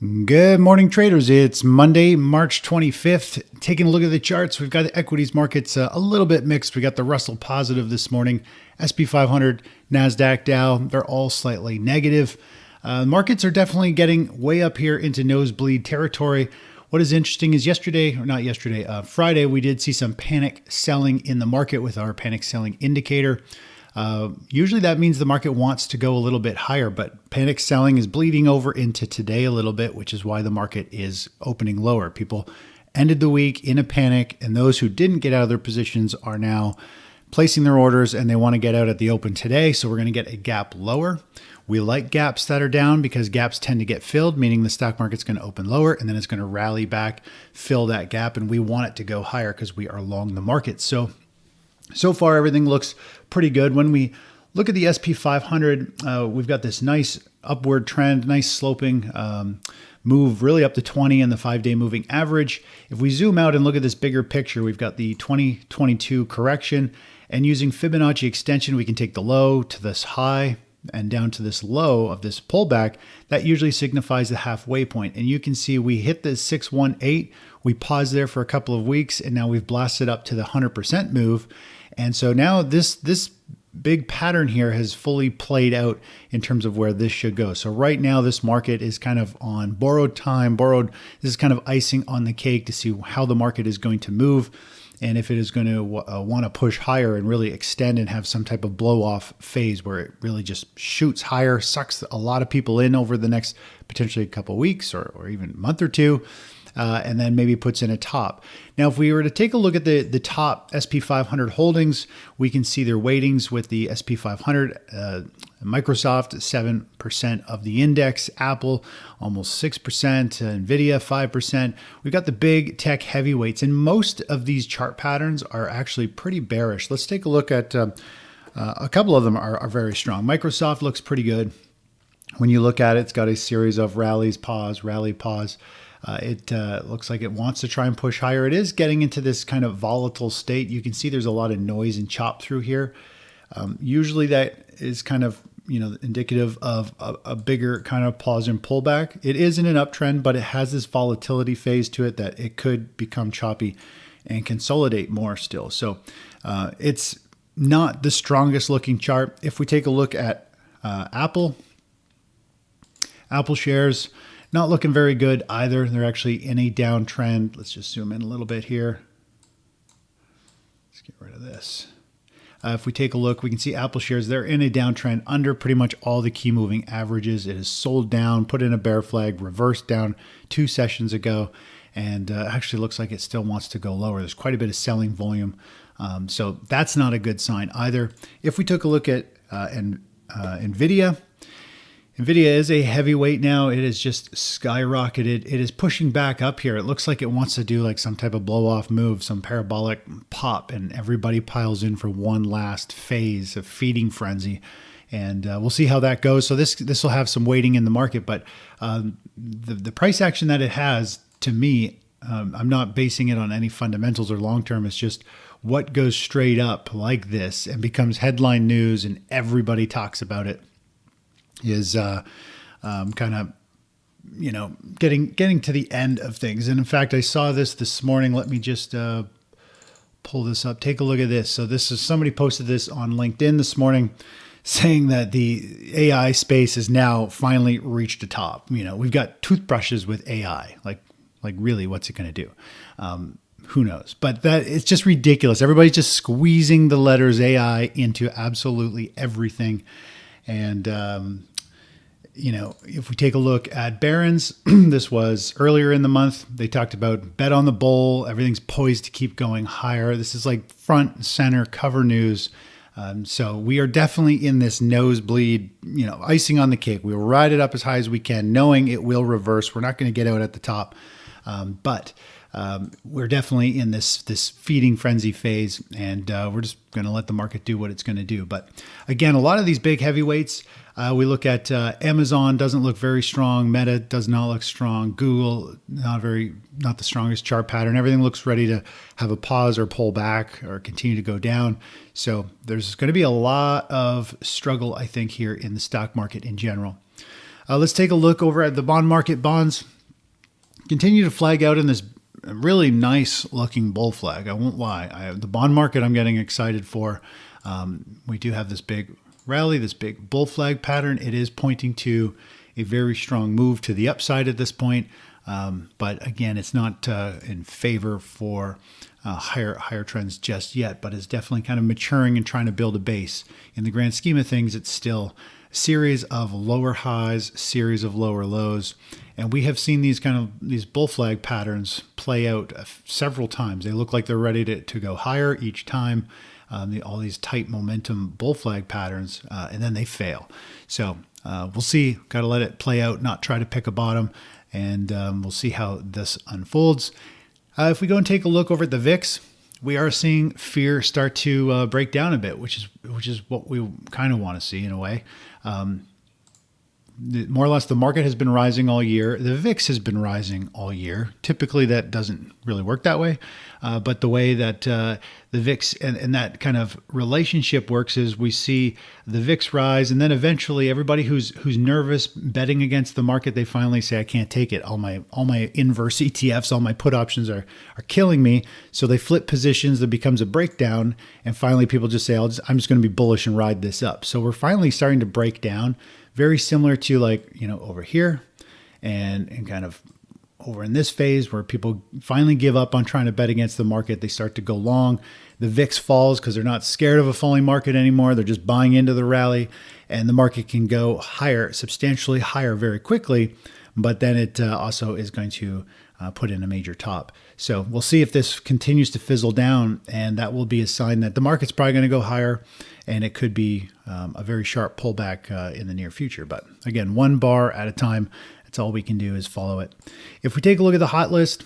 Good morning, traders. It's Monday, March 25th. Taking a look at the charts, we've got the equities markets a little bit mixed. We got the Russell positive this morning, SP 500, NASDAQ, Dow, they're all slightly negative. Markets are definitely getting way up here into nosebleed territory. What is interesting is Friday, we did see some panic selling in the market with our panic selling indicator. Usually that means the market wants to go a little bit higher, but panic selling is bleeding over into today a little bit, which is why the market is opening lower. People ended the week in a panic, and those who didn't get out of their positions are now placing their orders and they want to get out at the open today. So we're going to get a gap lower. We like gaps that are down because gaps tend to get filled, meaning the stock market's going to open lower and then it's going to rally back, fill that gap, and we want it to go higher because we are long the market. So far, everything looks pretty good. When we look at the SP 500, we've got this nice upward trend, nice sloping move really up to 20 in the 5-day moving average. If we zoom out and look at this bigger picture, we've got the 2022 correction, and using Fibonacci extension, we can take the low to this high and down to this low of this pullback. That usually signifies the halfway point. And you can see we hit the 618, we paused there for a couple of weeks, and now we've blasted up to the 100% move. And so now this big pattern here has fully played out in terms of where this should go. So right now, this market is kind of on borrowed time, this is kind of icing on the cake to see how the market is going to move. And if it is going to want to push higher and really extend and have some type of blow off phase where it really just shoots higher, sucks a lot of people in over the next potentially a couple of weeks or even a month or two, and then maybe puts in a top. Now, if we were to take a look at the top SP 500 holdings, we can see their weightings with the SP 500, Microsoft, 7% of the index, Apple, almost 6%, Nvidia, 5%. We've got the big tech heavyweights, and most of these chart patterns are actually pretty bearish. Let's take a look at a couple of them are very strong. Microsoft looks pretty good. When you look at it, it's got a series of rallies, pause, rally, pause. It looks like it wants to try and push higher. It is getting into this kind of volatile state. You can see there's a lot of noise and chop through here. Usually that is kind of indicative of a bigger kind of pause and pullback. It is in an uptrend, but it has this volatility phase to it that it could become choppy and consolidate more still. So it's not the strongest looking chart. If we take a look at Apple shares, not looking very good either. They're actually in a downtrend. Let's just zoom in a little bit here. Let's get rid of this. If we take a look, we can see Apple shares, they're in a downtrend under pretty much all the key moving averages. It is sold down, put in a bear flag, reversed down 2 sessions ago, and actually looks like it still wants to go lower. There's quite a bit of selling volume. So that's not a good sign either. If we took a look at Nvidia, Nvidia is a heavyweight now. It has just skyrocketed. It is pushing back up here. It looks like it wants to do like some type of blow off move, some parabolic pop, and everybody piles in for one last phase of feeding frenzy. And we'll see how that goes. So this will have some weighting in the market, but the price action that it has, to me, I'm not basing it on any fundamentals or long term. It's just what goes straight up like this and becomes headline news and everybody talks about it is kind of, getting to the end of things. And in fact, I saw this morning. Let me just pull this up. Take a look at this. So this is somebody posted this on LinkedIn this morning saying that the AI space has now finally reached a top. We've got toothbrushes with AI. Like really, what's it going to do? Who knows? But that it's just ridiculous. Everybody's just squeezing the letters AI into absolutely everything. And, if we take a look at Barron's, this was earlier in the month. They talked about bet on the bull. Everything's poised to keep going higher. This is like front and center cover news. So we are definitely in this nosebleed, icing on the cake. We will ride it up as high as we can, knowing it will reverse. We're not going to get out at the top. But we're definitely in this feeding frenzy phase, and we're just going to let the market do what it's going to do. But again, a lot of these big heavyweights, we look at Amazon doesn't look very strong. Meta does not look strong. Google, not the strongest chart pattern. Everything looks ready to have a pause or pull back or continue to go down. So there's going to be a lot of struggle, I think, here in the stock market in general. Let's take a look over at the bond market. Bonds continue to flag out in this really nice looking bull flag. I won't lie. The bond market I'm getting excited for. We do have this big rally, this big bull flag pattern. It is pointing to a very strong move to the upside at this point. But again, it's not in favor for higher trends just yet, but it's definitely kind of maturing and trying to build a base. In the grand scheme of things, it's still a series of lower highs, series of lower lows. And we have seen these bull flag patterns play out several times. They look like they're ready to go higher each time. All these tight momentum bull flag patterns, and then they fail. So we'll see. Got to let it play out, not try to pick a bottom, and we'll see how this unfolds. If we go and take a look over at the VIX, we are seeing fear start to break down a bit, which is what we kind of want to see in a way. More or less, the market has been rising all year. The VIX has been rising all year. Typically, that doesn't really work that way. But the way that the VIX and that kind of relationship works is we see the VIX rise, and then eventually everybody who's nervous betting against the market, they finally say, I can't take it. All my inverse ETFs, all my put options are killing me. So they flip positions. There becomes a breakdown, and finally people just say, I'm just going to be bullish and ride this up. So we're finally starting to break down. Very similar to over here and kind of over in this phase where people finally give up on trying to bet against the market. They start to go long. The VIX falls because they're not scared of a falling market anymore. They're just buying into the rally, and the market can go higher, substantially higher very quickly. But then it also is going to put in a major top. So we'll see if this continues to fizzle down, and that will be a sign that the market's probably going to go higher, and it could be a very sharp pullback in the near future. But again, one bar at a time. That's all we can do is follow it. If we take a look at the hot list,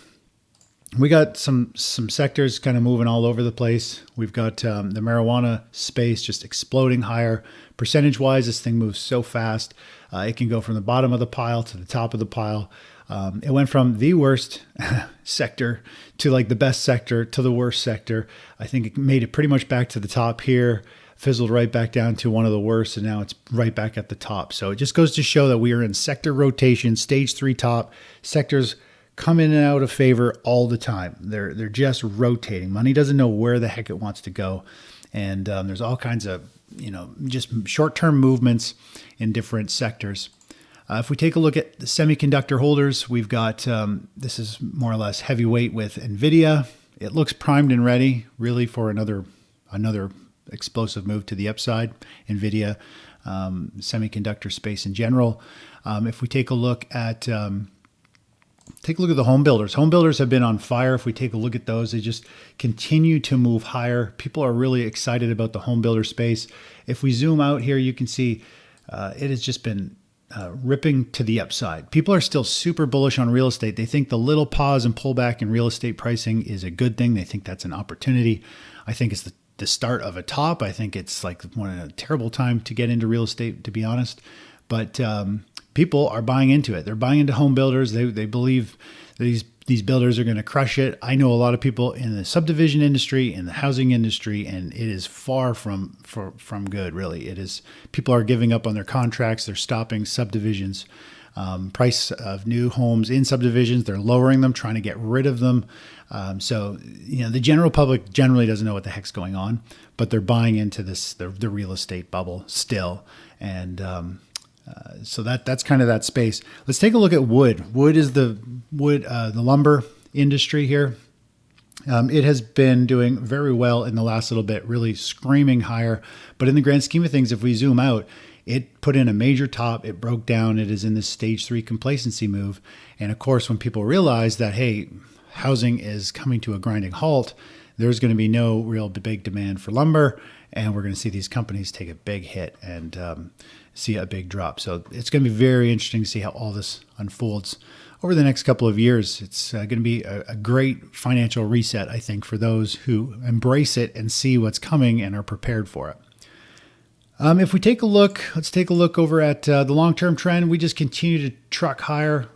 we got some sectors kind of moving all over the place. We've got the marijuana space just exploding higher. Percentage-wise, this thing moves so fast. It can go from the bottom of the pile to the top of the pile. It went from the worst sector to like the best sector to the worst sector. I think it made it pretty much back to the top here, fizzled right back down to one of the worst, and now it's right back at the top. So it just goes to show that we are in sector rotation, stage 3 top. Sectors come in and out of favor all the time. They're just rotating. Money doesn't know where the heck it wants to go. And there's all kinds of, just short-term movements in different sectors. If we take a look at the semiconductor holders, we've got, this is more or less heavyweight with Nvidia. It looks primed and ready really for another explosive move to the upside. Nvidia, semiconductor space in general. If we take a look at the home builders. Home builders have been on fire. If we take a look at those, they just continue to move higher. People are really excited about the home builder space. If we zoom out here, you can see it has just been ripping to the upside. People are still super bullish on real estate. They think the little pause and pullback in real estate pricing is a good thing. They think that's an opportunity. I think it's the start of a top. I think it's like a terrible time to get into real estate, to be honest. But people are buying into it. They're buying into home builders. They believe these builders are going to crush it. I know a lot of people in the subdivision industry, in the housing industry, and it is far from good, really. It is. People are giving up on their contracts. They're stopping subdivisions. Price of new homes in subdivisions, they're lowering them, trying to get rid of them. So the general public generally doesn't know what the heck's going on, but they're buying into the real estate bubble still. And so that's kind of that space. Let's take a look at wood. Wood is the lumber industry here. It has been doing very well in the last little bit, really screaming higher. But in the grand scheme of things, if we zoom out, it put in a major top. It broke down. It is in this stage 3 complacency move. And of course, when people realize that, hey, housing is coming to a grinding halt, there's going to be no real big demand for lumber. And we're going to see these companies take a big hit and see a big drop. So it's going to be very interesting to see how all this unfolds over the next couple of years. It's going to be a great financial reset, I think, for those who embrace it and see what's coming and are prepared for it. If we take a look, let's take a look over at the long-term trend. We just continue to truck higher,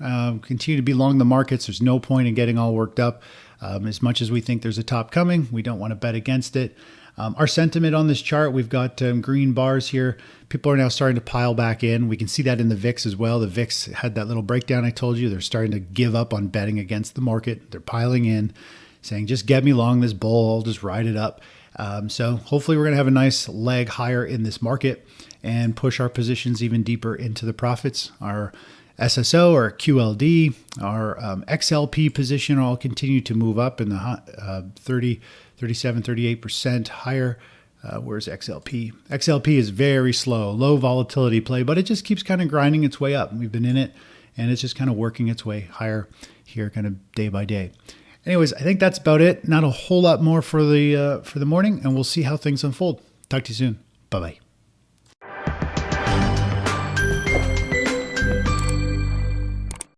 continue to be long the markets. There's no point in getting all worked up. As much as we think there's a top coming, we don't want to bet against it. Our sentiment on this chart, we've got green bars here. People are now starting to pile back in. We can see that in the VIX as well. The VIX had that little breakdown I told you. They're starting to give up on betting against the market. They're piling in, saying, just get me long this bull. I'll just ride it up. So hopefully we're going to have a nice leg higher in this market and push our positions even deeper into the profits. Our SSO or QLD, our XLP position all continue to move up in the 30, 37, 38% higher. Where's XLP? XLP is very slow, low volatility play, but it just keeps kind of grinding its way up. We've been in it, and it's just kind of working its way higher here kind of day by day. Anyways, I think that's about it. Not a whole lot more for the morning, and we'll see how things unfold. Talk to you soon. Bye-bye.